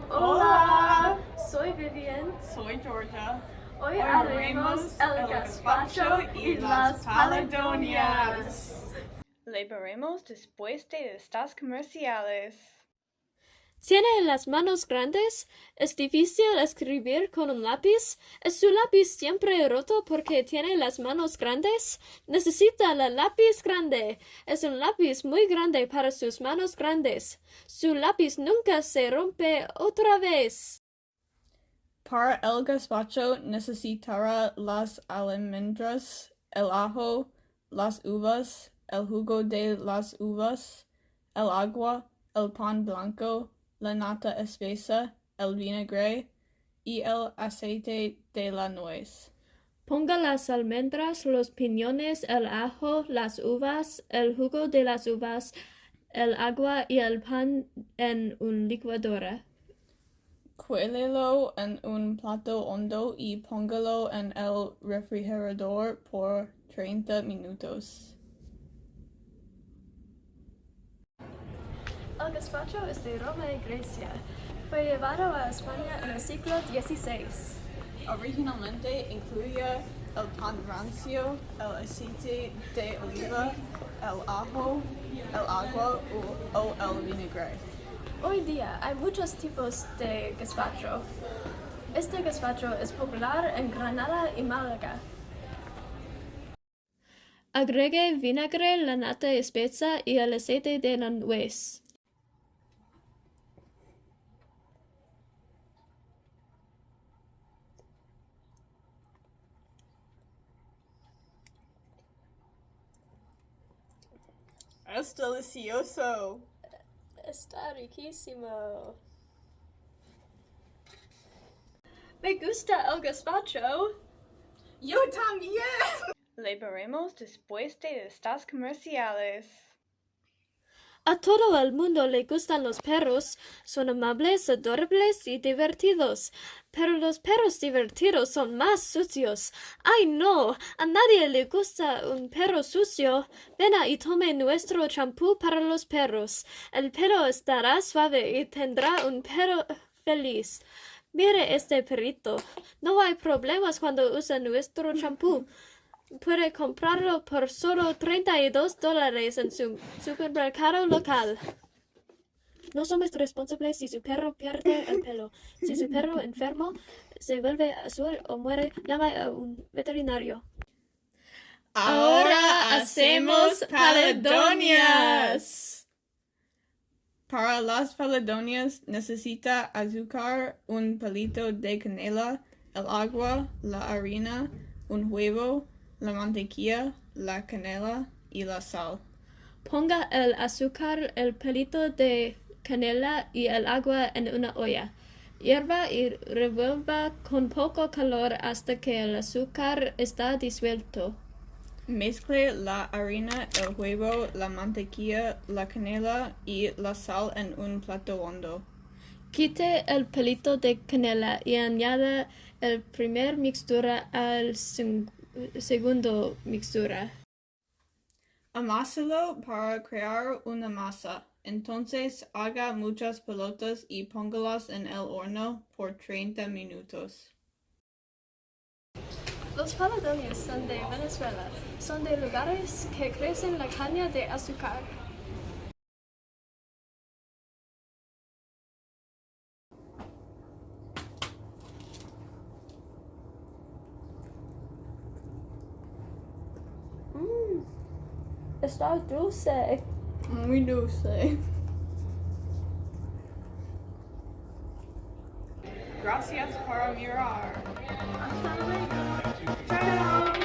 Hola, soy Vivian. Soy Georgia. Hoy haremos el gazpacho y las paladonias. Le veremos después de estas comerciales. ¿Tiene las manos grandes? ¿Es difícil escribir con un lápiz? ¿Es su lápiz siempre roto porque tiene las manos grandes? Necesita el lápiz grande. Es un lápiz muy grande para sus manos grandes. Su lápiz nunca se rompe otra vez. Para el gazpacho necesitará las almendras, el ajo, las uvas, el jugo de las uvas, el agua, el pan blanco, la nata espesa, el vinagre y el aceite de la nuez. Ponga las almendras, los piñones, el ajo, las uvas, el jugo de las uvas, el agua y el pan en una licuadora. Cuélelo en un plato hondo y póngalo en el refrigerador por 30 minutos. El gazpacho es de Roma y Grecia. Fue llevado a España en el siglo XVI. Originalmente incluía el pan rancio, el aceite de oliva, el ajo, el agua o el vinagre. Hoy día hay muchos tipos de gazpacho. Este gazpacho es popular en Granada y Málaga. Agregue vinagre, la nata espesa y el aceite de la nuez. Es delicioso. Está riquísimo. Me gusta el gazpacho. Yo también. Le veremos después de estas comerciales. A todo el mundo le gustan los perros. Son amables, adorables y divertidos. Pero los perros divertidos son más sucios. ¡Ay, no! A nadie le gusta un perro sucio. Ven y tome nuestro champú para los perros. El pelo estará suave y tendrá un pelo feliz. Mire este perrito. No hay problemas cuando usa nuestro champú. Puede comprarlo por solo $32 en su supermercado local. No somos responsables si su perro pierde el pelo. Si su perro enfermo se vuelve azul o muere, llame a un veterinario. Ahora hacemos paladonias. Para las paladonias necesita azúcar, un palito de canela, el agua, la harina, un huevo, la mantequilla, la canela y la sal. Ponga el azúcar, el palito de canela y el agua en una olla. Hierva y revuelva con poco calor hasta que el azúcar está disuelto. Mezcle la harina, el huevo, la mantequilla, la canela y la sal en un plato hondo. Quite el palito de canela y añada el primer mixtura al segundo mixtura. Amáselo para crear una masa. Entonces haga muchas pelotas y póngalas en el horno por 30 minutos. Los paladonias son de Venezuela. Son de lugares que crecen la caña de azúcar. Está dulce. Muy dulce. Gracias por mirar. Hasta luego. Chao.